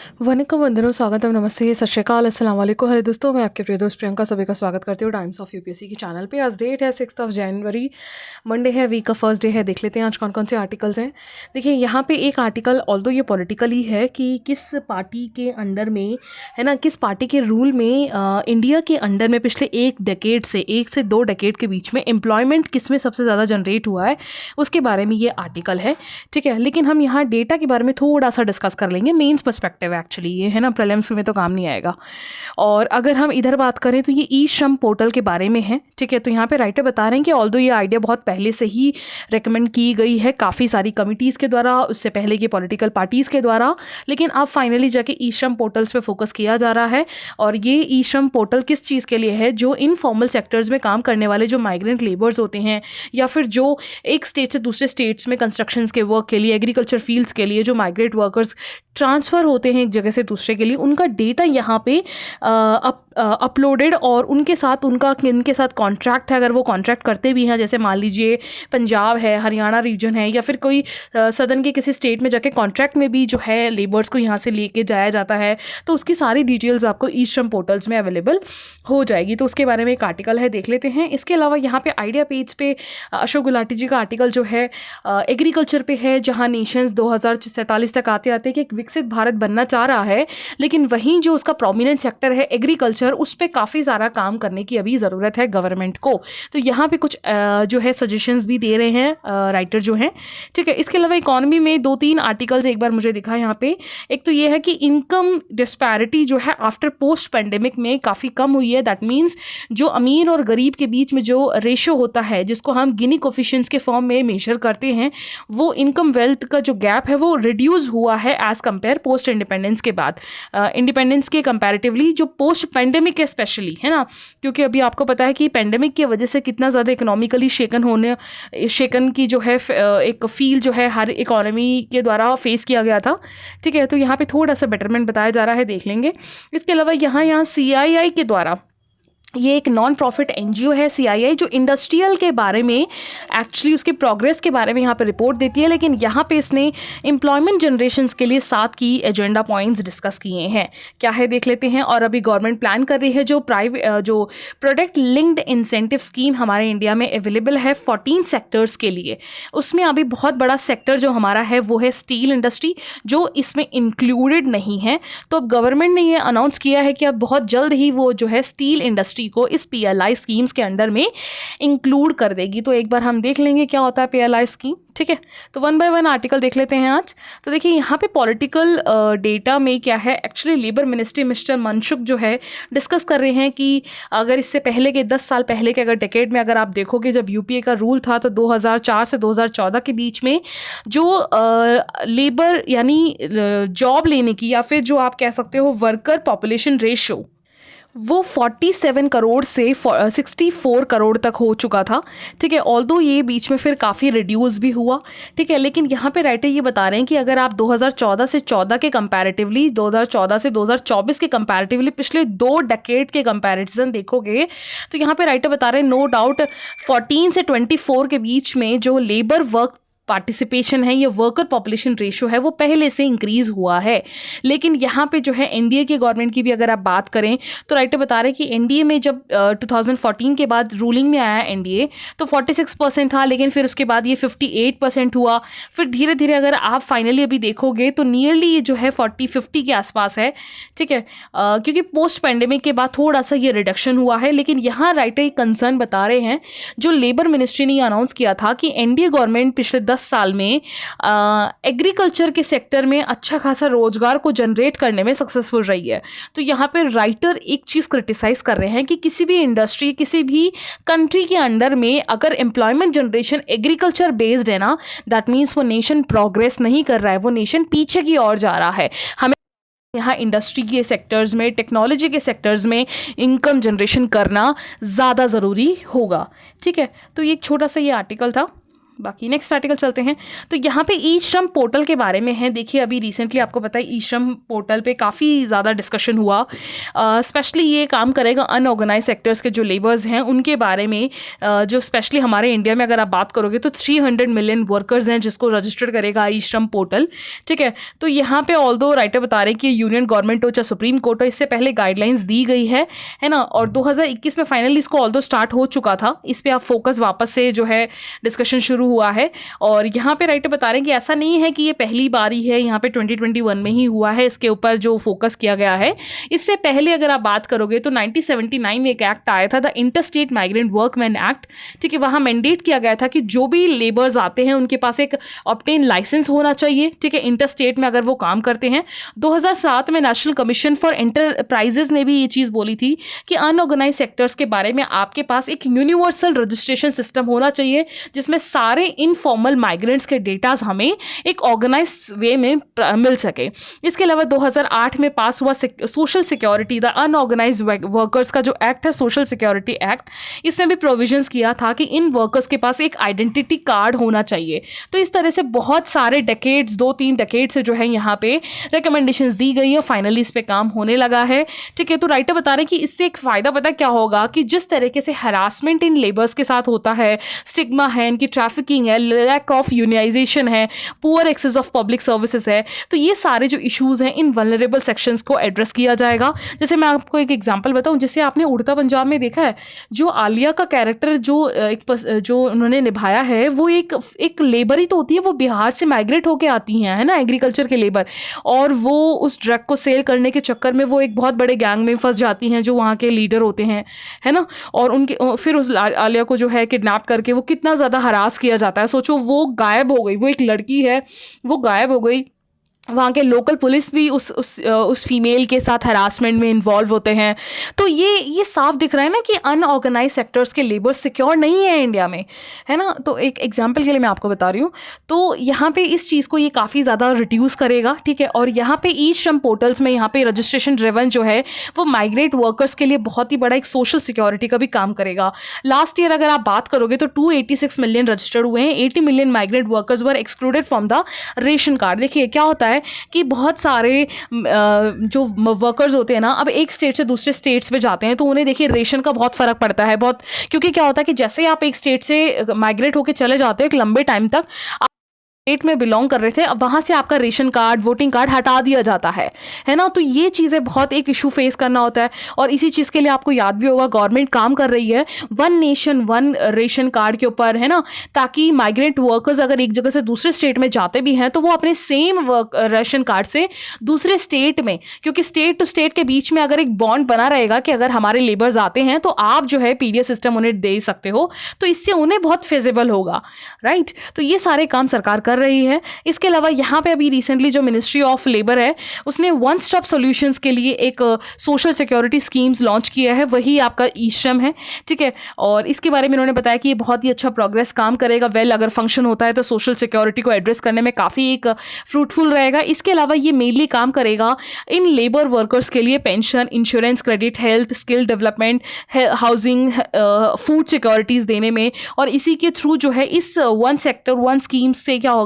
वनिकम वंदनों स्वागतम नमस्ते सत श्रीकाल अस्सलाम वालेकुम। हेलो दोस्तों, मैं आपके प्रिय दोस्त प्रियंका सभी का स्वागत करती हूँ टाइम्स ऑफ यूपीएससी के चैनल पे। आज डेट है 6 जनवरी, मंडे है, वीक का फर्स्ट डे है। देख लेते हैं आज कौन कौन से आर्टिकल्स हैं। देखिए यहाँ पे एक आर्टिकल ऑल्दो ये पॉलिटिकली है कि किस पार्टी के अंडर में है ना, किस पार्टी के रूल में इंडिया के अंडर में पिछले एक से दो डेकेड के बीच में एम्प्लॉयमेंट किस में सबसे ज़्यादा जनरेट हुआ है, उसके बारे में ये आर्टिकल है। ठीक है, लेकिन हम यहाँ डेटा के बारे में थोड़ा सा डिस्कस कर लेंगे। मेंस पर्सपेक्टिव एक्चुअली ये है ना, प्रीलिम्स में तो काम नहीं आएगा। और अगर हम इधर बात करें तो ये ई श्रम पोर्टल के बारे में है। ठीक है, तो यहाँ पे राइटर बता रहे हैं कि ऑल्दो ये आइडिया बहुत पहले से ही रिकमेंड की गई है काफ़ी सारी कमिटीज़ के द्वारा, उससे पहले की पॉलिटिकल पार्टीज़ के द्वारा, लेकिन अब फाइनली जाके ई श्रम पोर्टल्स पे फोकस किया जा रहा है। और ये ई श्रम पोर्टल किस चीज़ के लिए है? जो इनफॉर्मल सेक्टर्स में काम करने वाले जो माइग्रेंट लेबर्स होते हैं, या फिर जो एक स्टेट से दूसरे स्टेट्स में कंस्ट्रक्शंस के वर्क के लिए, एग्रीकल्चर फील्ड्स के लिए जो माइग्रेट वर्कर्स ट्रांसफ़र होते हैं एक जगह से दूसरे के लिए, उनका डेटा यहाँ पे अपलोडेड, और उनके साथ उनका किनके साथ कॉन्ट्रैक्ट है, अगर वो कॉन्ट्रैक्ट करते भी हैं, जैसे मान लीजिए पंजाब है, हरियाणा रीजन है, या फिर कोई सदर्न के किसी स्टेट में जाके कॉन्ट्रैक्ट में भी जो है लेबर्स को यहाँ से लेके जाया जाता है, तो उसकी सारी डिटेल्स आपको ई श्रम पोर्टल्स में अवेलेबल हो जाएगी। तो उसके बारे में एक आर्टिकल है, देख लेते हैं। इसके अलावा यहाँ पे आइडिया पेज पे अशोक गुलाटी जी का आर्टिकल जो है एग्रीकल्चर पे है, जहाँ नेशंस 2047 तक आते आते कि एक विकसित भारत बनना चाह रहा है, लेकिन वहीं जो उसका प्रोमिनेंट सेक्टर है एग्रीकल्चर, उस पर काफ़ी सारा काम करने की अभी ज़रूरत है गवर्नमेंट को। तो यहाँ पे कुछ जो है सजेशंस भी दे रहे हैं राइटर जो हैं। ठीक है, इसके अलावा इकोनॉमी में 2-3 आर्टिकल्स एक बार मुझे दिखा यहाँ पे। एक तो ये है कि इनकम डिस्पैरिटी जो है आफ्टर पोस्ट पेंडेमिक में काफ़ी कम हुई है। दैट मीन्स जो अमीर और गरीब के बीच में जो रेशो होता है, जिसको हम गिनी कोफिशिएंट्स के फॉर्म में मेजर करते हैं, वो इनकम वेल्थ का जो गैप है वो रिड्यूस हुआ है एज़ कम्पेयर पोस्ट इंडिपेंडेंस के बाद। इंडिपेंडेंस के कंपैरेटिवली जो पोस्ट पेंडेमिक है स्पेशली, है ना, क्योंकि अभी आपको पता है कि पेंडेमिक की वजह से कितना ज़्यादा इकोनॉमिकली शेकन की जो है एक फील जो है हर इकोनॉमी के द्वारा फेस किया गया था। ठीक है, तो यहाँ पे थोड़ा सा बेटरमेंट बताया जा रहा है, देख लेंगे। इसके अलावा यहाँ CII के द्वारा, ये एक नॉन प्रॉफिट NGO है CII, जो इंडस्ट्रियल के बारे में एक्चुअली उसके प्रोग्रेस के बारे में यहाँ पे रिपोर्ट देती है, लेकिन यहाँ पे इसने एम्प्लॉयमेंट जनरेशंस के लिए 7 की एजेंडा पॉइंट्स डिस्कस किए हैं। क्या है देख लेते हैं। और अभी गवर्नमेंट प्लान कर रही है जो प्रोडक्ट लिंक्ड इंसेंटिव स्कीम हमारे इंडिया में अवेलेबल है 14 सेक्टर्स के लिए। उसमें अभी बहुत बड़ा सेक्टर जो हमारा है वो है स्टील इंडस्ट्री, जो इसमें इंक्लूडेड नहीं है। तो अब गवर्नमेंट ने ये अनाउंस किया है कि अब बहुत जल्द ही वो जो है स्टील इंडस्ट्री को इस PLI स्कीम्स के अंडर में इंक्लूड कर देगी। तो एक बार हम देख लेंगे क्या होता है PLI स्कीम। ठीक है, तो 1 बाय 1 आर्टिकल देख लेते हैं आज। तो देखिए यहाँ पे पॉलिटिकल डेटा में क्या है, actually labour ministry mister Mansukh जो है डिस्कस कर रहे हैं कि अगर इससे पहले के 10 साल पहले के अगर डेकेड में अगर आप देखोगे, जब UPA का रूल था, तो 2004 से 2014 के बीच में जो लेबर यानी जॉब लेने की, या फिर जो आप कह सकते हो वर्कर पॉपुलेशन रेशो, वो 47 करोड़ से 64 करोड़ तक हो चुका था। ठीक है, ऑल्दो ये बीच में फिर काफ़ी रिड्यूस भी हुआ। ठीक है, लेकिन यहाँ पे राइटर ये बता रहे हैं कि अगर आप 2014 से 14 के कंपैरेटिवली, 2014 से 2024 के कंपैरेटिवली पिछले 2 डेकेड के कंपैरिजन देखोगे, तो यहाँ पे राइटर बता रहे हैं नो डाउट 14 से 24 के बीच में जो लेबर वर्क पार्टिसिपेशन है, ये वर्कर पॉपुलेशन रेशो है, वो पहले से इंक्रीज़ हुआ है। लेकिन यहाँ पे जो है NDA की गवर्नमेंट की भी अगर आप बात करें, तो राइटर बता रहे हैं कि NDA में जब 2014 के बाद रूलिंग में आया NDA, तो 46% था, लेकिन फिर उसके बाद ये 58% हुआ। फिर धीरे धीरे अगर आप फाइनली अभी देखोगे तो नियरली ये जो है 40-50 के आसपास है। ठीक है, क्योंकि पोस्ट पेंडेमिक के बाद थोड़ा सा ये रिडक्शन हुआ है। लेकिन यहाँ राइटर एक कंसर्न बता रहे हैं, जो लेबर मिनिस्ट्री ने ये अनाउंस किया था कि NDA गवर्नमेंट पिछले 10 साल में एग्रीकल्चर के सेक्टर में अच्छा खासा रोजगार को जनरेट करने में सक्सेसफुल रही है। तो यहाँ पे राइटर एक चीज़ क्रिटिसाइज कर रहे हैं कि किसी भी इंडस्ट्री, किसी भी कंट्री के अंडर में अगर एम्प्लॉयमेंट जनरेशन एग्रीकल्चर बेस्ड है ना, दैट मीन्स वो नेशन प्रोग्रेस नहीं कर रहा है, वो नेशन पीछे की ओर जा रहा है। हमें यहाँ इंडस्ट्री के सेक्टर्स में, टेक्नोलॉजी के सेक्टर्स में इनकम जनरेशन करना ज़्यादा ज़रूरी होगा। ठीक है, तो ये एक छोटा सा ये आर्टिकल था। बाकी नेक्स्ट आर्टिकल चलते हैं। तो यहाँ पे ई श्रम पोर्टल के बारे में है। देखिए अभी रिसेंटली आपको पता है ई श्रम पोर्टल पे काफ़ी ज़्यादा डिस्कशन हुआ। स्पेशली ये काम करेगा अनऑर्गेनाइज सेक्टर्स के जो लेबर्स हैं उनके बारे में, जो स्पेशली हमारे इंडिया में अगर आप बात करोगे तो 300 मिलियन वर्कर्स हैं जिसको रजिस्टर करेगा ई श्रम पोर्टल। ठीक है, तो यहाँ पे ऑल्दो राइटर बता रहे हैं कि यूनियन गवर्नमेंट हो चाहे सुप्रीम कोर्ट हो, इससे पहले गाइडलाइंस दी गई है ना, और 2021 में फाइनली इसको ऑल्दो स्टार्ट हो चुका था। इस पर आप फोकस वापस से जो है डिस्कशन शुरू हुआ है। और यहाँ पे राइटर बता रहे हैं कि ऐसा नहीं है कि ये पहली बारी है, यहाँ पे 2021 में ही हुआ है इसके ऊपर जो फोकस किया गया है। इससे पहले अगर आप बात करोगे तो 1979 में एक एक्ट आया था, the interstate migrant workman act. ठीक है, वहाँ मैंडेट किया गया था कि जो भी लेबर्स आते हैं उनके पास एक ऑब्टेन लाइसेंस होना चाहिए। ठीक है, इंटरस्टेट में अगर वो काम करते हैं। 2007 में नेशनल कमीशन फॉर एंटरप्राइजेज ने भी ये चीज़ बोली थी कि अनऑर्गेनाइज सेक्टर्स के बारे में आपके पास एक यूनिवर्सल रजिस्ट्रेशन सिस्टम होना चाहिए जिसमें सारे इनफॉर्मल माइग्रेंट्स के डेटाज हमें एक ऑर्गेनाइज वे में मिल सके। इसके अलावा 2008 में पास हुआ social security the unorganised workers का जो एक्ट है, सोशल सिक्योरिटी एक्ट, इसमें भी प्रोविजंस किया था कि इन वर्कर्स के पास एक आइडेंटिटी कार्ड होना चाहिए। तो इस तरह से बहुत सारे डेकेड्स, 2-3 डेकेड से जो है यहाँ पे रिकमेंडेशंस दी गई है, फाइनली इस पे काम होने लगा है। ठीक है, तो राइटर बता रहे हैं कि इससे एक फ़ायदा पता क्या होगा कि जिस तरीके से हरासमेंट इन लेबर्स के साथ होता है, स्टिग्मा है, इनकी ट्रैफिकिंग है, लैक ऑफ यूनियनाइजेशन है, poor access of public services है, तो ये सारे जो इश्यूज़ हैं इन वल्नरेबल सेक्शंस को एड्रेस किया जाएगा। जैसे मैं आपको एक एग्जांपल बताऊं, जैसे आपने उड़ता पंजाब में देखा है, जो आलिया का कैरेक्टर जो उन्होंने निभाया है वो एक लेबर ही तो होती है, वो बिहार से माइग्रेट होकर आती हैं, है ना, एग्रीकल्चर के लेबर, और वो उस ड्रग को सेल करने के चक्कर में वो एक बहुत बड़े गैंग में फंस जाती हैं जो वहाँ के लीडर होते हैं, है ना, और उनके फिर उस आलिया को जो है किडनैप करके वो कितना ज़्यादा हरास किया जाता है। सोचो, वो गायब हो गई, वो एक लड़की है, वो गायब हो गई। वहाँ के लोकल पुलिस भी उस फीमेल के साथ हरासमेंट में इन्वॉल्व होते हैं। तो ये साफ दिख रहा है ना कि अनऑर्गेनाइज सेक्टर्स के लेबर सिक्योर नहीं है इंडिया में, है ना। तो एक एग्जांपल के लिए मैं आपको बता रही हूँ, तो यहाँ पे इस चीज़ को ये काफ़ी ज़्यादा रिड्यूस करेगा। ठीक है, और यहाँ पे ई श्रम पोर्टल्स में यहाँ पे रजिस्ट्रेशन ड्रिवन जो है वो माइग्रेट वर्कर्स के लिए बहुत ही बड़ा एक सोशल सिक्योरिटी का भी काम करेगा। लास्ट ईयर अगर आप बात करोगे तो 286 मिलियन रजिस्टर्ड हुए हैं, 80 million migrate workers were excluded from the ration card. देखिए क्या होता है कि बहुत सारे जो वर्कर्स होते हैं ना, अब एक स्टेट से दूसरे स्टेट्स पे जाते हैं तो उन्हें देखिए रेशन का बहुत फ़र्क पड़ता है, बहुत, क्योंकि क्या होता है कि जैसे आप एक स्टेट से माइग्रेट होकर चले जाते हो एक लंबे टाइम तक, स्टेट में बिलोंग कर रहे थे, अब वहाँ से आपका रेशन कार्ड, वोटिंग कार्ड हटा दिया जाता है ना। तो ये चीज़ें बहुत एक इशू फेस करना होता है। और इसी चीज़ के लिए आपको याद भी होगा गवर्नमेंट काम कर रही है one nation one ration card के ऊपर, है ना, ताकि माइग्रेंट वर्कर्स अगर एक जगह से दूसरे स्टेट में जाते भी हैं तो वो अपने सेम रेशन कार्ड से दूसरे स्टेट में, क्योंकि स्टेट टू स्टेट के बीच में अगर एक बॉन्ड बना रहेगा कि अगर हमारे लेबर्स आते हैं तो आप जो है पीडीएस सिस्टम उन्हें दे सकते हो, तो इससे उन्हें बहुत फेजेबल होगा, राइट। तो ये सारे काम सरकार कर रही है। इसके अलावा यहाँ पे अभी रिसेंटली जो मिनिस्ट्री ऑफ लेबर है उसने वन स्टॉप सॉल्यूशंस के लिए एक सोशल सिक्योरिटी स्कीम्स लॉन्च किया है, वही आपका ई श्रम है। ठीक है, और इसके बारे में उन्होंने बताया कि ये बहुत ही अच्छा प्रोग्रेस काम करेगा। वेल अगर फंक्शन होता है तो सोशल सिक्योरिटी को एड्रेस करने में काफ़ी एक फ्रूटफुल रहेगा। इसके अलावा ये मेनली काम करेगा इन लेबर वर्कर्स के लिए pension, insurance, credit, health, skill development, housing, food securities देने में। और इसी के थ्रू जो है इस वन सेक्टर वन स्कीम्स से क्या होगा,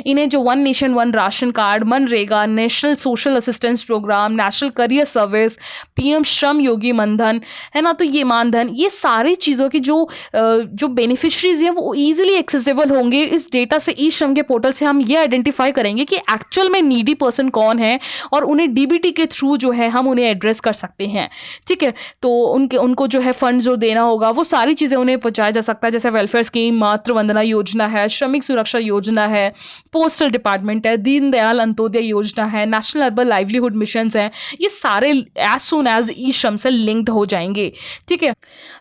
इन्हें जो one nation one ration card, MNREGA, national social assistance programme, national career service, PM Shram Yogi Mandhan, है ना, तो ये मानधन, ये सारी चीज़ों की जो बेनिफिशरीज हैं वो ईजिली एक्सेसिबल होंगे। इस डेटा से ई श्रम के पोर्टल से हम ये आइडेंटिफाई करेंगे कि एक्चुअल में नीडी पर्सन कौन है और उन्हें डीबीटी के थ्रू जो है हम उन्हें एड्रेस कर सकते हैं। ठीक है, तो उनको जो है फंड जो देना होगा वो सारी चीज़ें उन्हें पहुँचाया जा सकता है, जैसे वेलफेयर स्कीम, मातृ वंदना योजना है, श्रमिक सुरक्षा योजना है, पोस्टल डिपार्टमेंट है, दीनदयाल अंत्योदय योजना है, नेशनल अर्बन लाइवलीहुड मिशन है, ये सारे एज सून एज ई श्रम से लिंक्ड हो जाएंगे। ठीक है,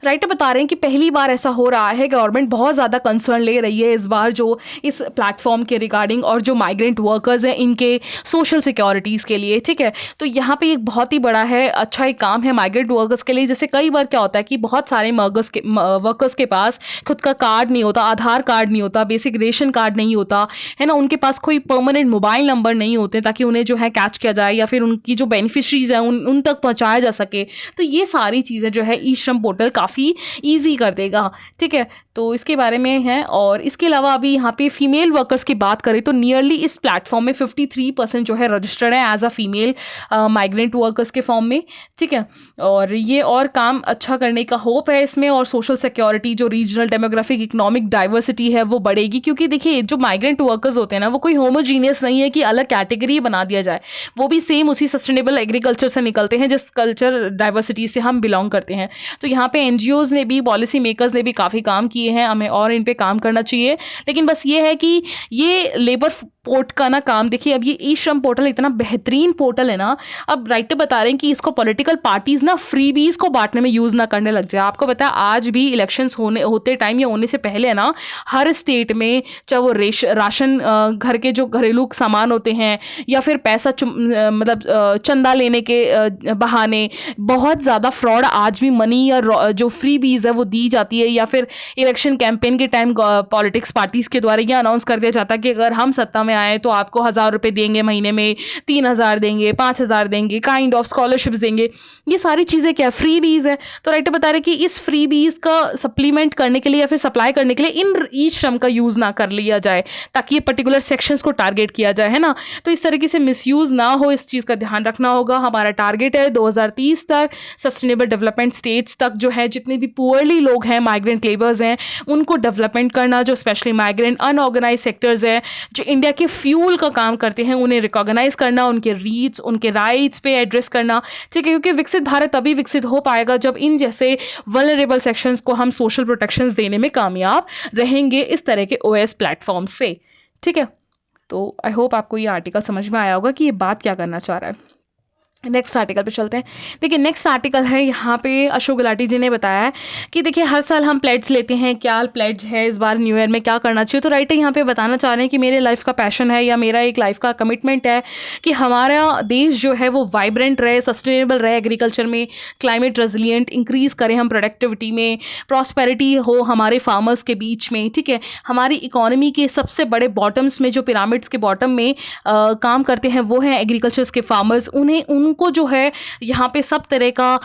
राइटर बता रहे हैं कि पहली बार ऐसा हो रहा है, गवर्नमेंट बहुत ज़्यादा कंसर्न ले रही है इस बार जो इस प्लेटफॉर्म के रिगार्डिंग और जो माइग्रेंट वर्कर्स हैं इनके सोशल सिक्योरिटीज़ के लिए। ठीक है, तो यहाँ पे एक बहुत ही बड़ा है, अच्छा एक काम है माइग्रेंट वर्कर्स के लिए। जैसे कई बार क्या होता है कि बहुत सारे वर्कर्स के पास खुद का कार्ड नहीं होता, आधार कार्ड नहीं होता, बेसिक रेशन कार्ड नहीं होता, है ना, उनके पास कोई परमानेंट मोबाइल नंबर नहीं होते ताकि उन्हें जो है कैच किया जाए या फिर उनकी जो बेनिफिशरीज हैं उन तक पहुंचाया जा सके। तो ये सारी चीज़ें जो है ई श्रम पोर्टल काफ़ी ईजी कर देगा। ठीक है, तो इसके बारे में है। और इसके अलावा अभी यहाँ पे फीमेल वर्कर्स की बात करें तो नियरली इस प्लेटफॉर्म में 53% जो है रजिस्टर्ड है as a female migrant workers के फॉर्म में। ठीक है, और ये और काम अच्छा करने का होप है इसमें, और सोशल सिक्योरिटी, जो रीजनल डेमोग्राफिक इकोनॉमिक डाइवर्सिटी है वो बढ़ेगी। क्योंकि देखिए जो माइग्रेंट वर्कर्स होते हैं ना, वो कोई होमोजीनियस नहीं है कि अलग कैटेगरी बना दिया जाए, वो भी सेम उसी सस्टेनेबल एग्रीकल्चर से निकलते हैं जिस कल्चर डाइवर्सिटी से हम बिलोंग करते हैं। तो यहाँ पे एनजीओज ने भी, पॉलिसी मेकर्स ने भी काफ़ी काम किए हैं, हमें और इन पे काम करना चाहिए। लेकिन बस ये है कि ये लेबर पोर्ट का ना काम, देखिए अब ये ई श्रम पोर्टल इतना बेहतरीन पोर्टल है ना, अब राइटर बता रहे हैं कि इसको पॉलिटिकल पार्टीज ना फ्रीबीज को बांटने में यूज़ ना करने लग जाए। आपको पता है आज भी इलेक्शंस होते टाइम या होने से पहले है ना, हर स्टेट में चाहे वो राशन, घर के जो घरेलू सामान होते हैं या फिर पैसा मतलब चंदा लेने के बहाने बहुत ज़्यादा फ्रॉड आज भी मनी या जो फ्रीबीज है वो दी जाती है। या फिर इलेक्शन कैंपेन के टाइम पॉलिटिक्स पार्टीज के द्वारा ये अनाउंस कर दिया जाता है कि अगर हम सत्ता में आए तो आपको 1,000 रुपये देंगे, महीने में 3,000 देंगे, 5,000 देंगे, काइंड ऑफ स्कॉलरशिप्स देंगे। ये सारी चीज़ें क्या फ्री बीज है। तो राइटर बता रहे कि इस फ्री बीज का सप्लीमेंट करने के लिए या फिर सप्लाई करने के लिए इन ई श्रम का यूज़ ना कर लिया जाए ताकि ये पर्टिकुलर सेक्शंस को टारगेट किया जाए, है ना। तो इस तरीके से मिसयूज़ ना हो, इस चीज़ का ध्यान रखना होगा। हमारा टारगेट है 2030 तक सस्टेनेबल डेवलपमेंट स्टेट्स तक जो है जितने भी पुअरली लोग हैं, माइग्रेंट लेबर्स हैं, उनको डेवलपमेंट करना, जो स्पेशली माइग्रेंट अनऑर्गेनाइज सेक्टर्स हैं जो इंडिया के फ्यूल का काम करते हैं, उन्हें रिकॉग्नाइज करना, उनके रीच, उनके राइट्स पे एड्रेस करना। ठीक है, क्योंकि विकसित भारत तभी विकसित हो पाएगा जब इन जैसे वल्नरेबल सेक्शंस को हम सोशल प्रोटेक्शंस देने में कामयाब रहेंगे इस तरह के ओएस प्लेटफॉर्म से। ठीक है, तो आई होप आपको ये आर्टिकल समझ में आया होगा कि ये बात क्या करना चाह रहा है। नेक्स्ट आर्टिकल पे चलते हैं। देखिए नेक्स्ट आर्टिकल है, यहाँ पे अशोक गुलाटी जी ने बताया है कि देखिए हर साल हम प्लेड्स लेते हैं, क्या प्लेड्स है इस बार न्यू ईयर में क्या करना चाहिए। तो राइटर यहाँ पे बताना चाह रहे हैं कि मेरे लाइफ का पैशन है या मेरा एक लाइफ का कमिटमेंट है कि हमारा देश जो है वो वाइब्रेंट रहे, सस्टेनेबल रहे एग्रीकल्चर में, क्लाइमेट रेजिलिएंट, इंक्रीज़ करें हम प्रोडक्टिविटी में, प्रॉस्पेरिटी हो हमारे फार्मर्स के बीच में। ठीक है, हमारी इकोनॉमी के सबसे बड़े बॉटम्स में, जो पिरामिड्स के बॉटम में काम करते हैं वो हैं एग्रीकल्चर्स के फार्मर्स। उनको जो है यहाँ पे सब तरह का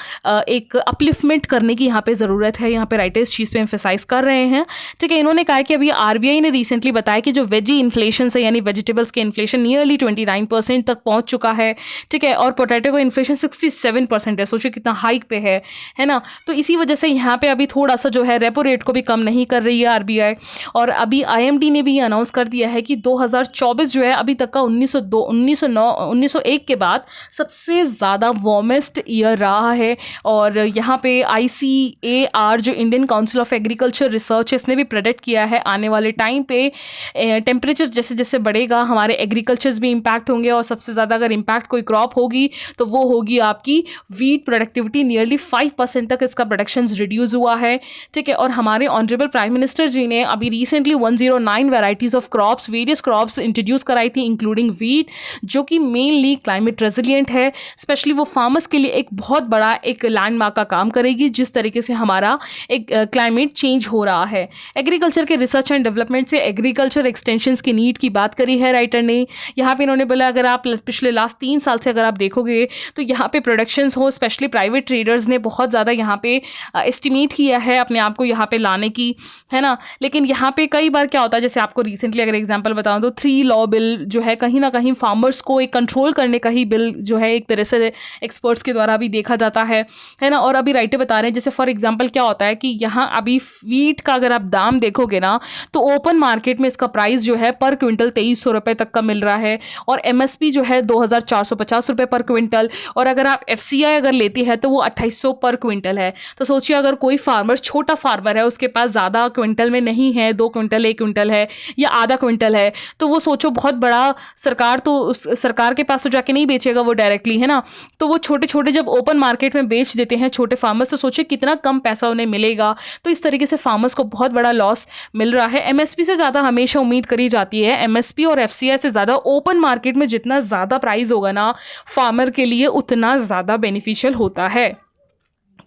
एक अपलिफ्टमेंट करने की यहाँ पे ज़रूरत है। यहाँ पे राइटर इस चीज़ पे एम्फेसाइज कर रहे हैं। ठीक है, इन्होंने कहा कि अभी आरबीआई ने रिसेंटली बताया कि जो वेजी इन्फ्लेशन है यानी वेजिटेबल्स के इन्फ्लेशन नियरली 29% तक पहुँच चुका है। ठीक है, और पोटैटो का इन्फ्लेशन 67% है। सोचिए कितना हाइक पे है ना। तो इसी वजह से यहाँ पे अभी थोड़ा सा जो है रेपो रेट को भी कम नहीं कर रही है आरबीआई। और अभी आईएमडी ने भी अनाउंस कर दिया है कि 2024 जो है अभी तक का 1901 के बाद सबसे ज़्यादा वार्मेस्ट ईयर रहा है। और यहाँ पे ICAR जो Indian council of agriculture research है, इसने भी प्रेडिक्ट किया है आने वाले टाइम पे टेम्परेचर जैसे जैसे बढ़ेगा हमारे एग्रीकल्चर्स भी इम्पैक्ट होंगे। और सबसे ज़्यादा अगर इम्पैक्ट कोई क्रॉप होगी तो वो होगी आपकी वीट प्रोडक्टिविटी। नियरली 5% तक इसका प्रोडक्शन रिड्यूस हुआ है। ठीक है, और हमारे ऑनरेबल प्राइम मिनिस्टर जी ने अभी recently 109 varieties of crops, various crops introduce कराई थी इंक्लूडिंग वीट, जो कि मेनली क्लाइमेट रेजिलिएंट है। स्पेशली वो फार्मर्स के लिए एक बहुत बड़ा एक लैंडमार्क का काम करेगी जिस तरीके से हमारा एक क्लाइमेट चेंज हो रहा है। एग्रीकल्चर के रिसर्च एंड डेवलपमेंट से एग्रीकल्चर एक्सटेंशंस की नीड की बात करी है राइटर ने। यहाँ पे इन्होंने बोला अगर आप पिछले लास्ट 3 साल से अगर आप देखोगे तो यहाँ पे प्रोडक्शंस हो, स्पेशली प्राइवेट ट्रेडर्स ने बहुत ज़्यादा यहाँ पे एस्टिमेट किया है अपने आप को यहाँ पे लाने की, है ना। लेकिन यहाँ पे कई बार क्या होता है, जैसे आपको रिसेंटली अगर एग्जाम्पल बताऊँ तो 3 लॉ बिल जो है कहीं ना कहीं फार्मर्स को एक कंट्रोल करने का ही बिल जो है एक तरह से एक्सपर्ट्स के द्वारा भी देखा जाता है ना। और अभी राइटर बता रहे हैं जैसे फॉर एग्जांपल क्या होता है कि यहाँ अभी वीट का अगर आप दाम देखोगे ना तो ओपन मार्केट में इसका प्राइस जो है पर क्विंटल 2300 रुपये तक का मिल रहा है और एमएसपी जो है 2450 रुपये पर क्विंटल। और अगर आप एफसीआई अगर लेती है तो वो 2800 पर क्विंटल है। तो सोचिए अगर कोई फार्मर, छोटा फार्मर है, उसके पास ज़्यादा क्विंटल में नहीं है, 2 क्विंटल 1 क्विंटल है या आधा क्विंटल है, तो वो सोचो बहुत बड़ा सरकार के पास तो जाके नहीं बेचेगा वो डायरेक्टली, है ना। तो वो छोटे छोटे जब ओपन मार्केट में बेच देते हैं छोटे फार्मर्स, तो सोचिए कितना कम पैसा उन्हें मिलेगा। तो इस तरीके से फार्मर्स को बहुत बड़ा लॉस मिल रहा है। एमएसपी से ज़्यादा हमेशा उम्मीद करी जाती है, एमएसपी और एफसीआई से ज़्यादा ओपन मार्केट में जितना ज़्यादा प्राइस होगा ना फार्मर के लिए उतना ज़्यादा बेनिफिशियल होता है।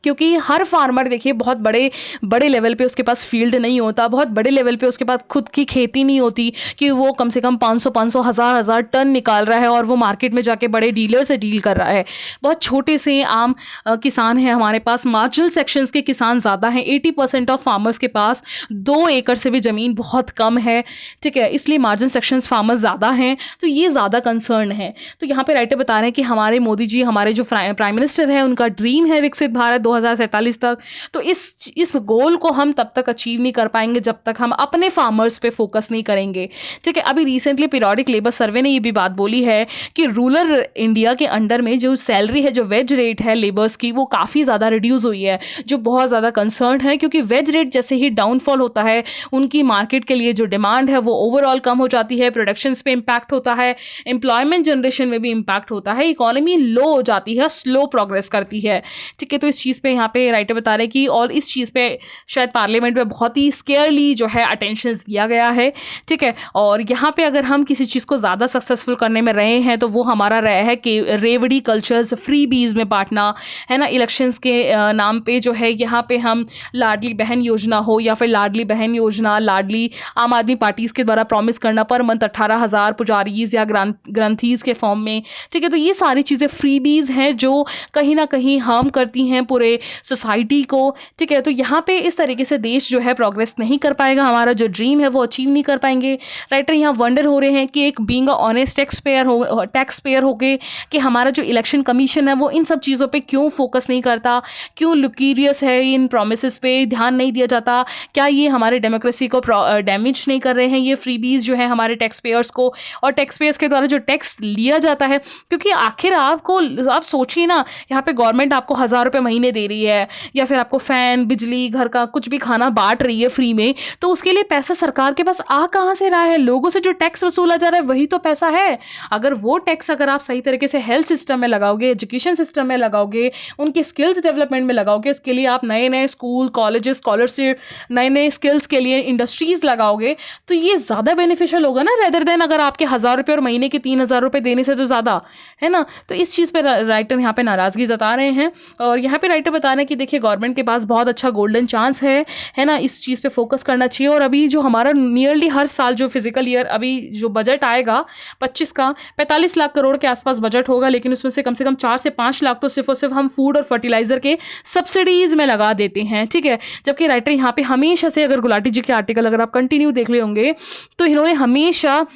क्योंकि हर फार्मर देखिए बहुत बड़े बड़े लेवल पे उसके पास फील्ड नहीं होता, बहुत बड़े लेवल पे उसके पास खुद की खेती नहीं होती कि वो कम से कम 500 हज़ार टन निकाल रहा है और वो मार्केट में जाके बड़े डीलर से डील कर रहा है। बहुत छोटे से आम किसान हैं हमारे पास, मार्जिनल सेक्शंस के किसान ज़्यादा हैं। 80% ऑफ फार्मर्स के पास 2 एकड़ से भी ज़मीन बहुत कम है, ठीक है, इसलिए मार्जिन सेक्शंस फार्मर्स ज़्यादा हैं, तो ये ज़्यादा कंसर्न है। तो यहाँ पे राइटर बता रहे हैं कि हमारे मोदी जी, हमारे जो प्राइम मिनिस्टर हैं, उनका ड्रीम है विकसित भारत 2047 तक। तो इस गोल को हम तब तक अचीव नहीं कर पाएंगे जब तक हम अपने फार्मर्स पे फोकस नहीं करेंगे, ठीक है। अभी रिसेंटली पीरियोडिक लेबर सर्वे ने ये भी बात बोली है कि रूरल इंडिया के अंडर में जो सैलरी है, जो वेज रेट है लेबर्स की, वो काफ़ी ज़्यादा रिड्यूस हुई है, जो बहुत ज़्यादा कंसर्न है। क्योंकि वेज रेट जैसे ही डाउनफॉल होता है, उनकी मार्केट के लिए जो डिमांड है वो ओवरऑल कम हो जाती है, प्रोडक्शंस पे इम्पैक्ट होता है, एम्प्लॉयमेंट जनरेशन में भी इम्पैक्ट होता है, इकोनॉमी लो हो जाती है, स्लो प्रोग्रेस करती है, ठीक है। तो इस चीज़ पे यहाँ पे राइटर बता रहे हैं कि और इस चीज़ पे शायद पार्लियामेंट में बहुत ही स्केयरली जो है अटेंशन दिया गया है, ठीक है। और यहाँ पे अगर हम किसी चीज़ को ज़्यादा सक्सेसफुल करने में रहे हैं तो वो हमारा रहा है कि रेवड़ी कल्चर्स फ्री बीज में बांटना, है ना। इलेक्शंस के नाम पे जो है यहाँ पे हम लाडली बहन योजना हो या फिर लाडली बहन योजना, लाडली आम आदमी पार्टीज़ के द्वारा प्रॉमिस करना पर मंथ 18,000 पुजारीज या ग्रंथीज के फॉर्म में, ठीक है। तो ये सारी चीज़ें फ्री बीज हैं जो कहीं ना कहीं हार्म करती हैं पूरे सोसाइटी को, ठीक है। तो यहाँ पे इस तरीके से देश जो है प्रोग्रेस नहीं कर पाएगा, हमारा जो ड्रीम है वो अचीव नहीं कर पाएंगे। राइटर यहाँ वंडर हो रहे हैं कि एक being a honest tax payer हो गए कि हमारा जो इलेक्शन कमीशन है वो इन सब चीज़ों पे क्यों फोकस नहीं करता, क्यों लुकीरियस है, इन प्रोमिस पे ध्यान नहीं दिया जाता, क्या ये हमारे डेमोक्रेसी को डैमेज नहीं कर रहे हैं ये फ्रीबीज जो है हमारे टैक्स पेयर्स को, और टैक्स पेयर्स के द्वारा जो टैक्स लिया जाता है। क्योंकि आखिर आप सोचिए ना, यहाँ पे गवर्नमेंट आपको 1,000 रुपये महीने दे रही है या फिर आपको फैन, बिजली, घर का कुछ भी खाना बांट रही है फ्री में, तो उसके लिए पैसा सरकार के पास आ कहाँ से रहा है? लोगों से जो टैक्स वसूला जा रहा है वही तो पैसा है। अगर वो टैक्स अगर आप सही तरीके से हेल्थ सिस्टम में लगाओगे, एजुकेशन सिस्टम में लगाओगे, उनके स्किल्स डेवलपमेंट में लगाओगे, उसके लिए आप नए नए स्कूल, कॉलेजेस, स्कॉलरशिप, नए नए स्किल्स के लिए इंडस्ट्रीज लगाओगे, तो ये ज़्यादा बेनिफिशियल होगा ना, रेदर देन अगर आपके 1,000 रुपये और महीने के 3,000 रुपये देने से तो ज़्यादा, है ना। तो इस चीज़ पर राइटर यहाँ पे नाराज़गी जता रहे हैं। और यहाँ पे राइटर बता रहे हैं कि देखिए गवर्नमेंट के पास बहुत अच्छा गोल्डन चांस है ना, इस चीज़ पे फोकस करना चाहिए। और अभी जो हमारा नियरली हर साल जो फिजिकल ईयर अभी जो बजट आएगा 25 का 45 लाख करोड़ के आसपास बजट होगा, लेकिन उसमें से कम 4 से 5 लाख तो सिर्फ और सिर्फ हम फूड और फर्टिलाइजर के सब्सिडीज में लगा देते हैं, ठीक है। जबकि राइटर यहाँ पे हमेशा से, अगर गुलाटी जी के आर्टिकल अगर आप कंटिन्यू देख ले होंगे, तो इन्होंने हमेशा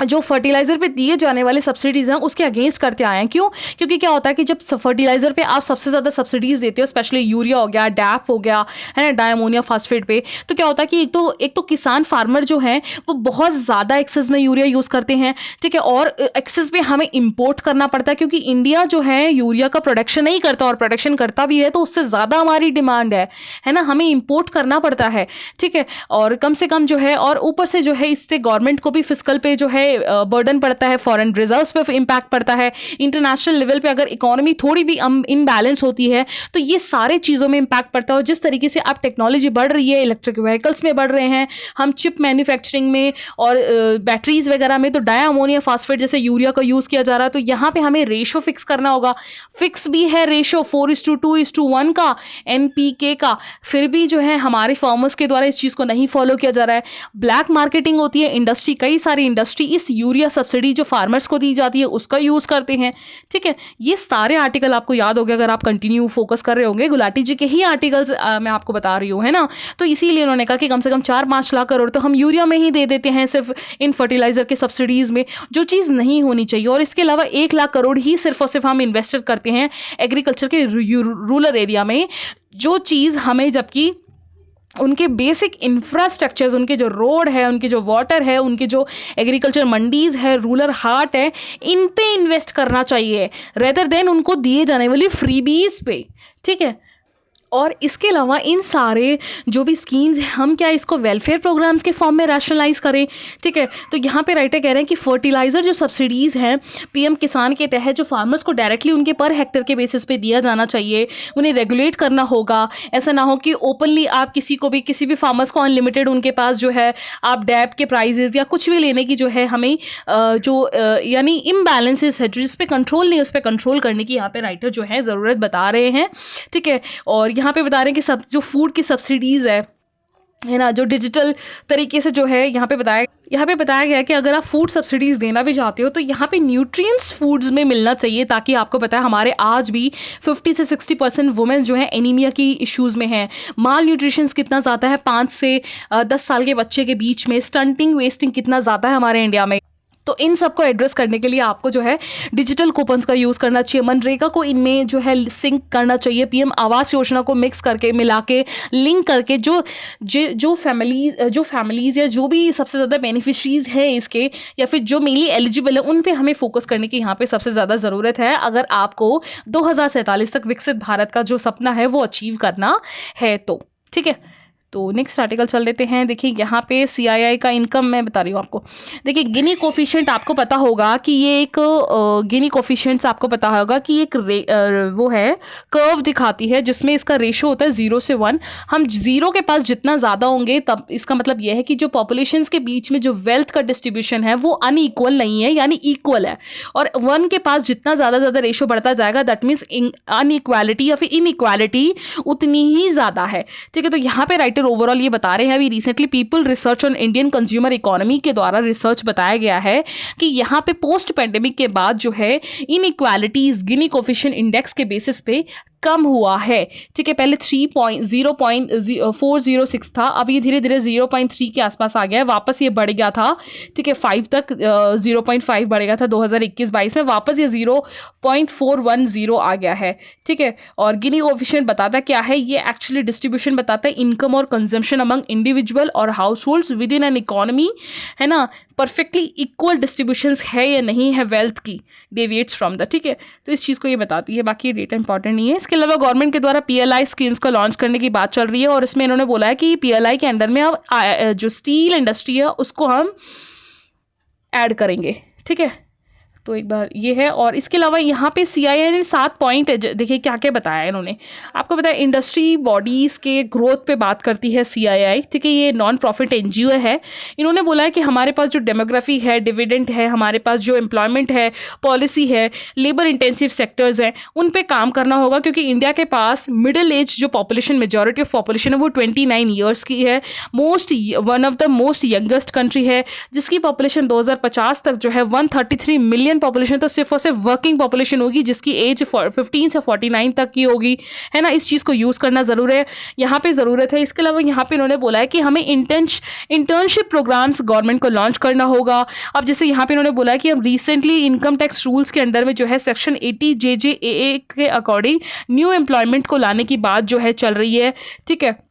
जो फर्टिलाइज़र पे दिए जाने वाले सब्सिडीज़ हैं उसके अगेंस्ट करते आए हैं। क्यों? क्योंकि क्या होता है कि जब फर्टिलाइज़र पे आप सबसे ज़्यादा सब्सिडीज़ देते हो, स्पेशली यूरिया हो गया, डैप हो गया, है ना, डायमोनिया फास्फेट पे, तो क्या होता है कि एक तो किसान फार्मर जो हैं वो बहुत ज़्यादा एक्सेस में यूरिया यूज़ करते हैं, ठीक है। और एक्सेस में हमें इम्पोर्ट करना पड़ता है, क्योंकि इंडिया जो है यूरिया का प्रोडक्शन नहीं करता, और प्रोडक्शन करता भी है तो उससे ज़्यादा हमारी डिमांड है ना, हमें इम्पोर्ट करना पड़ता है, ठीक है। और कम से कम जो है, और ऊपर से जो है इससे गवर्नमेंट को भी फिस्कल पे जो है बर्डन पड़ता है, फॉरेन रिजर्व्स पे इम्पैक्ट पड़ता है, इंटरनेशनल लेवल पे अगर इकोनॉमी थोड़ी भी इनबैलेंस होती है तो ये सारे चीज़ों में इम्पैक्ट पड़ता है। और जिस तरीके से अब टेक्नोलॉजी बढ़ रही है, इलेक्ट्रिक व्हीकल्स में बढ़ रहे हैं, हम चिप मैन्युफैक्चरिंग में और बैटरीज वगैरह में तो डाई अमोनिया फास्फेट जैसे यूरिया का यूज़ किया जा रहा है, तो यहाँ पे हमें रेशो फिक्स करना होगा। फिक्स भी है रेशो 4:2:1 का NPK का, फिर भी जो है हमारे फार्मर्स के द्वारा इस चीज़ को नहीं फॉलो किया जा रहा है। ब्लैक मार्केटिंग होती है, इंडस्ट्री, कई सारी इंडस्ट्री इस यूरिया सब्सिडी जो फार्मर्स को दी जाती है उसका यूज़ करते हैं, ठीक है। ये सारे आर्टिकल आपको याद हो गए अगर आप कंटिन्यू फोकस कर रहे होंगे, गुलाटी जी के ही आर्टिकल्स मैं आपको बता रही हूँ, है ना। तो इसीलिए उन्होंने कहा कि कम से कम 4-5 लाख करोड़ तो हम यूरिया में ही दे देते हैं सिर्फ इन फर्टिलाइजर के सब्सिडीज़ में, जो चीज़ नहीं होनी चाहिए। और इसके अलावा 1 लाख करोड़ ही सिर्फ और सिर्फ हम इन्वेस्ट करते हैं एग्रीकल्चर के रूरल एरिया में, जो चीज़ हमें, जबकि उनके बेसिक इंफ्रास्ट्रक्चर्स, उनके जो रोड है, उनके जो वाटर है, उनके जो एग्रीकल्चर मंडीज़ है, रूरल हाट है, इन पे इन्वेस्ट करना चाहिए रेदर देन उनको दिए जाने वाली फ्रीबीज पे, ठीक है। और इसके अलावा इन सारे जो भी स्कीम्स हैं, हम क्या इसको वेलफेयर प्रोग्राम्स के फॉर्म में रैशनलाइज करें, ठीक है। तो यहाँ पे राइटर कह रहे हैं कि फर्टिलाइज़र जो सब्सिडीज़ हैं पीएम किसान के तहत जो फार्मर्स को डायरेक्टली उनके पर हेक्टर के बेसिस पे दिया जाना चाहिए, उन्हें रेगुलेट करना होगा। ऐसा ना हो कि ओपनली आप किसी भी फार्मर्स को अनलिमिटेड उनके पास जो है आप डैप के प्राइजेस या कुछ भी लेने की जो है हमें यानी इम्बैलेंसेस है जो जिस पे कंट्रोल नहीं, उस पर कंट्रोल करने की यहाँ पे राइटर जो है ज़रूरत बता रहे हैं, ठीक है। और यहाँ पे बता रहे हैं कि सब जो फूड की सब्सिडीज़ है ना, जो डिजिटल तरीके से जो है यहाँ पे बताया गया है कि अगर आप फूड सब्सिडीज़ देना भी चाहते हो तो यहाँ पे न्यूट्रिएंट्स फूड्स में मिलना चाहिए, ताकि आपको पता है हमारे आज भी 50 से 60% वुमेन जो है एनीमिया की इश्यूज़ में हैं। माल न्यूट्रिशंस कितना ज़्यादा है 5 से 10 साल के बच्चे के बीच में, स्टंटिंग वेस्टिंग कितना ज़्यादा है हमारे इंडिया में। तो इन सब को एड्रेस करने के लिए आपको जो है डिजिटल कूपन्स का यूज़ करना चाहिए, मनरेगा को इनमें जो है सिंक करना चाहिए, पीएम आवास योजना को मिक्स करके मिला के लिंक करके जो फैमिलीज़ या जो भी सबसे ज़्यादा बेनिफिशरीज़ है इसके या फिर जो मेनली एलिजिबल है उन पे हमें फोकस करने की यहाँ पे सबसे ज़्यादा ज़रूरत है, अगर आपको 2047 तक विकसित भारत का जो सपना है वो अचीव करना है तो, ठीक है। तो नेक्स्ट आर्टिकल चल देते हैं। देखिए यहाँ पे CII का इनकम मैं बता रही हूँ आपको। देखिए गिनी कोफिशिएंट आपको पता होगा कि ये एक गिनी कोफिशिएंट्स आपको पता होगा कि एक वो है कर्व दिखाती है जिसमें इसका रेशो होता है 0 से 1। हम 0 के पास जितना ज़्यादा होंगे तब इसका मतलब यह है कि जो पॉपुलेशंस के बीच में जो वेल्थ का डिस्ट्रीब्यूशन है वो अनइक्वल नहीं है, यानी इक्वल है। और 1 के पास जितना ज़्यादा रेशो बढ़ता जाएगा दैट मीन्स अनइक्वालिटी या फिर इनइक्वालिटी उतनी ही ज़्यादा है, ठीक है। तो यहाँ पे राइटर ओवरऑल ये बता रहे हैं, अभी recently people research on Indian consumer economy के द्वारा रिसर्च बताया गया है कि यहाँ पे पोस्ट पेंडेमिक के बाद जो है इनइक्वालिटीज गिनी कोफिशिएंट इंडेक्स के बेसिस पे कम हुआ है, ठीक है। पहले 3.0406 था, अब ये धीरे धीरे 0.3 के आसपास आ गया है, वापस ये बढ़ गया था, ठीक है। 5 तक 0.5 बढ़ गया था 2021-22 में, वापस ये 0.410 आ गया है, ठीक है। और गिनी कोफिशिएंट बताता क्या है, ये एक्चुअली डिस्ट्रीब्यूशन बताता है इनकम और कंजम्पशन अमंग इंडिविजुअल और house holds with in an economy, है ना। परफेक्टली इक्वल डिस्ट्रीब्यूशन है या नहीं है वेल्थ की, डेविएट्स फ्रॉम द, ठीक है। तो इस चीज़ को ये बताती है, बाकी ये डेटा इंपॉर्टेंट नहीं है। इसके अलावा गवर्नमेंट के द्वारा PLI स्कीम्स को लॉन्च करने की बात चल रही है और इसमें इन्होंने बोला है कि PLI के अंडर में अब जो स्टील इंडस्ट्री है उसको हम ऐड करेंगे, ठीक है। तो एक बार ये है। और इसके अलावा यहाँ पे CII ने 7 पॉइंट देखिए क्या क्या बताया इन्होंने, आपको बताया इंडस्ट्री बॉडीज़ के ग्रोथ पे बात करती है CII, ठीक है। ये नॉन प्रॉफिट NGO है। इन्होंने बोला है कि हमारे पास जो डेमोग्राफी है, डिविडेंड है, हमारे पास जो एम्प्लॉयमेंट है, पॉलिसी है, लेबर इंटेंसिव सेक्टर्स हैं, उन पे काम करना होगा, क्योंकि इंडिया के पास मिडिल एज जो पॉपुलेशन, मेजॉरिटी ऑफ पॉपुलेशन है वो 29 ईयर्स की है, one of the most youngest country है, जिसकी पॉपुलेशन 2050 तक जो है 133 मिलियन पॉपुलेशन तो सिर्फ और सिर्फ वर्किंग पॉपुलेशन होगी, जिसकी एज 15 से 49 तक की होगी, है ना। इस चीज़ को यूज़ करना यहाँ पे ज़रूरत है। इसके अलावा यहाँ पे इन्होंने बोला है कि हमें इंटर्नशिप प्रोग्राम्स गवर्नमेंट को लॉन्च करना होगा। अब जैसे यहाँ पे इन्होंने बोला है कि अब रिसेंटली इनकम टैक्स रूल्स के अंडर में जो है सेक्शन 80 JJAA के अकॉर्डिंग न्यू एम्प्लॉयमेंट को लाने की बात जो है चल रही है, ठीक है।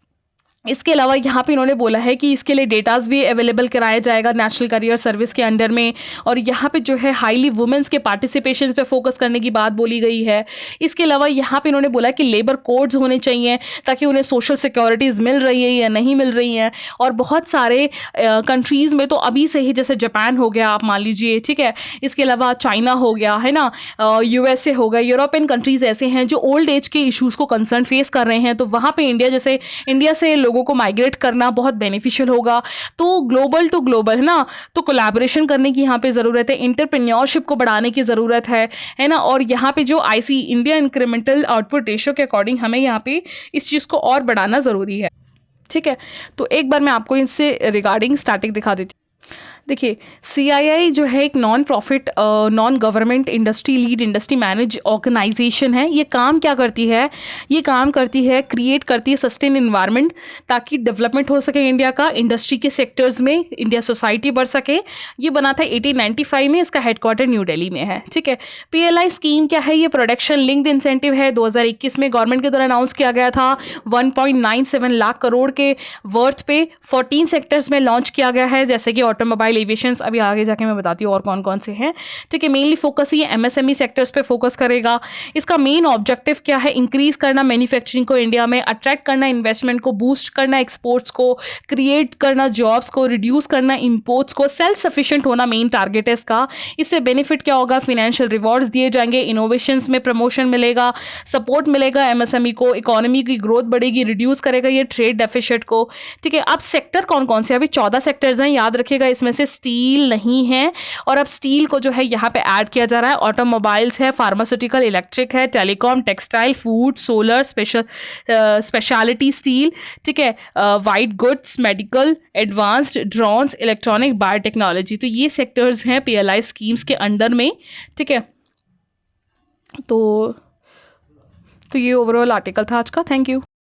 इसके अलावा यहाँ पे इन्होंने बोला है कि इसके लिए डेटाज भी अवेलेबल कराया जाएगा नेशनल करियर सर्विस के अंडर में, और यहाँ पे जो है हाईली वुमेन्स के पार्टिसिपेशन पे फोकस करने की बात बोली गई है। इसके अलावा यहाँ पे इन्होंने बोला कि लेबर कोड्स होने चाहिए ताकि उन्हें सोशल सिक्योरिटीज़ मिल रही है या नहीं मिल रही हैं। और बहुत सारे कंट्रीज़ में तो अभी से ही, जैसे जापान हो गया आप मान लीजिए, ठीक है। इसके अलावा चाइना हो गया, है ना, USA हो गया, यूरोपियन कंट्रीज़ ऐसे हैं जो ओल्ड एज के इशूज़ को कंसर्न फेस कर रहे हैं। तो वहाँ पर इंडिया से लोगों को माइग्रेट करना बहुत बेनिफिशियल होगा। तो ग्लोबल टू ग्लोबल, है ना, तो कोलैबोरेशन करने की यहाँ पे ज़रूरत है, एंटरप्रेन्योरशिप को बढ़ाने की ज़रूरत है ना। और यहाँ पे जो IC India incremental output ratio के अकॉर्डिंग हमें यहाँ पे इस चीज़ को और बढ़ाना ज़रूरी है, ठीक है। तो एक बार मैं आपको इससे रिगार्डिंग स्टैटिक दिखा देती हूँ। देखिए CII जो है एक non profit non government industry lead industry manage organisation है। ये काम क्या करती है, ये काम करती है, क्रिएट करती है सस्टेन इन्वायरमेंट, ताकि डेवलपमेंट हो सके इंडिया का, इंडस्ट्री के सेक्टर्स में इंडिया सोसाइटी बढ़ सके। ये बना था 1895 में, इसका हेडक्वार्टर न्यू दिल्ली में है, ठीक है। PLI स्कीम क्या है, ये प्रोडक्शन लिंक्ड इंसेंटिव है। 2021 में गवर्नमेंट के द्वारा अनाउंस किया गया था। 1.97 लाख करोड़ के वर्थ पे 14 सेक्टर्स में लॉन्च किया गया है, जैसे कि ऑटोमोबाइल, टेक्सटाइल, एविएशंस, अभी आगे जाके मैं बताती हूँ और कौन कौन से हैं, ठीक है। मेनली फोकस ये MSME सेक्टर्स पे फोकस करेगा। इसका मेन ऑब्जेक्टिव क्या है? इंक्रीज करना मैन्युफैक्चरिंग को इंडिया में, अट्रैक्ट करना इन्वेस्टमेंट को, बूस्ट करना एक्सपोर्ट्स को, क्रिएट करना जॉब्स को, रिड्यूस करना इंपोर्ट्स को, सेल्फ सफिशिएंट होना मेन टारगेट है इसका। इससे बेनिफिट क्या होगा? फाइनेंशियल रिवॉर्ड्स दिए जाएंगे, इनोवेशंस में प्रमोशन मिलेगा, सपोर्ट मिलेगा MSME को, इकोनॉमी की ग्रोथ बढ़ेगी, रिड्यूस करेगा ये ट्रेड डेफिसिट को, ठीक है। अब सेक्टर कौन कौन से? अभी 14 सेक्टर्स हैं, याद रखिएगा, इसमें से स्टील नहीं है, और अब स्टील को जो है यहाँ पे ऐड किया जा रहा है। ऑटोमोबाइल्स है, फार्मास्यूटिकल, इलेक्ट्रिक है, telecom, textile, food, solar, speciality steel, ठीक है, white goods, medical, advanced, drones, electronic, biotechnology. तो ये सेक्टर्स हैं PLI स्कीम्स के अंडर में, ठीक है। तो ये ओवरऑल आर्टिकल था आज का। Thank you.